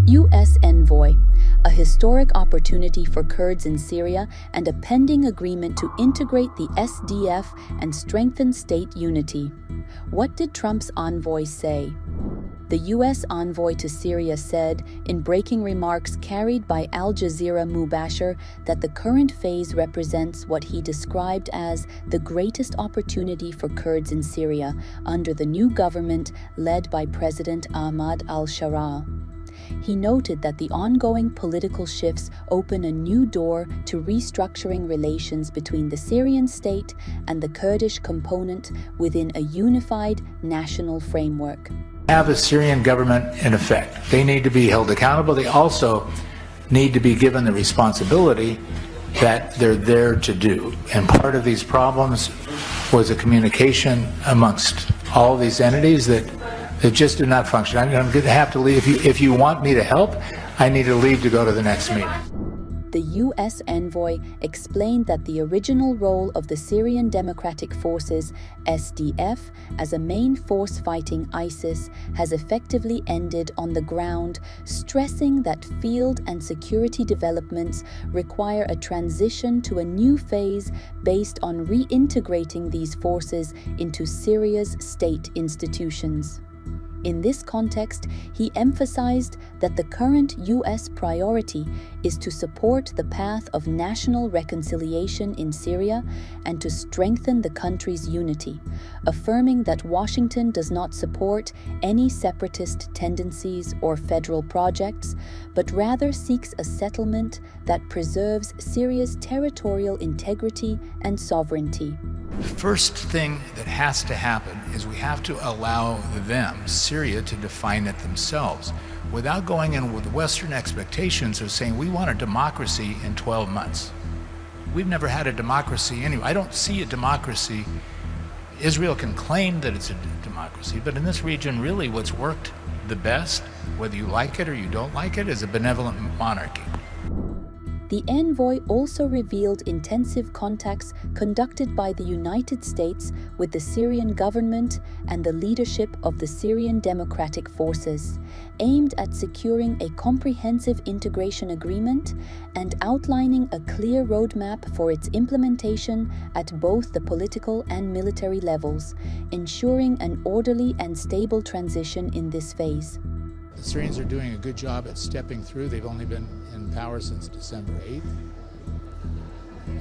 U.S. Envoy, a historic opportunity for Kurds in Syria and a pending agreement to integrate the SDF and strengthen state unity. What did Trump's envoy say? The U.S. envoy to Syria said, in breaking remarks carried by Al Jazeera Mubashir, that the current phase represents what he described as the greatest opportunity for Kurds in Syria under the new government led by President Ahmad al-Sharaa. He noted that the ongoing political shifts open a new door to restructuring relations between the Syrian state and the Kurdish component within a unified national framework. Have a Syrian government in effect. They need to be held accountable. They also need to be given the responsibility that they're there to do. And part of these problems was a communication amongst all these entities that just did not function. I'm going to have to leave. If you want me to help, I need to leave to go to the next meeting. The U.S. envoy explained that the original role of the Syrian Democratic Forces, SDF, as a main force fighting ISIS has effectively ended on the ground, stressing that field and security developments require a transition to a new phase based on reintegrating these forces into Syria's state institutions. In this context, he emphasized that the current U.S. priority is to support the path of national reconciliation in Syria and to strengthen the country's unity, affirming that Washington does not support any separatist tendencies or federal projects, but rather seeks a settlement that preserves Syria's territorial integrity and sovereignty. The first thing that has to happen is we have to allow them, Syria, to define it themselves without going in with Western expectations of saying we want a democracy in 12 months. We've never had a democracy anyway. I don't see a democracy. Israel can claim that it's a democracy, but in this region, really what's worked the best, whether you like it or you don't like it, is a benevolent monarchy. The envoy also revealed intensive contacts conducted by the United States with the Syrian government and the leadership of the Syrian Democratic Forces, aimed at securing a comprehensive integration agreement and outlining a clear roadmap for its implementation at both the political and military levels, ensuring an orderly and stable transition in this phase. The Syrians are doing a good job at stepping through. They've only been in power since December 8th.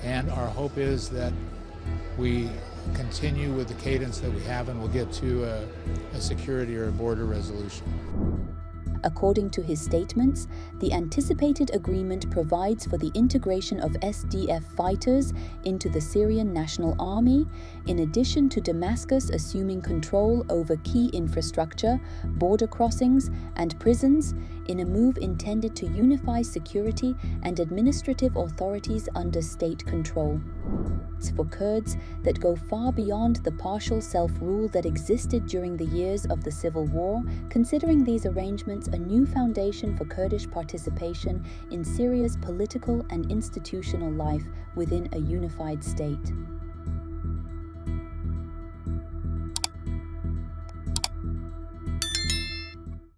And our hope is that we continue with the cadence that we have and we'll get to a security or a border resolution. According to his statements, the anticipated agreement provides for the integration of SDF fighters into the Syrian National Army, in addition to Damascus assuming control over key infrastructure, border crossings, and prisons, in a move intended to unify security and administrative authorities under state control. It's for Kurds that go far beyond the partial self-rule that existed during the years of the civil war, considering these arrangements a new foundation for Kurdish participation in Syria's political and institutional life within a unified state.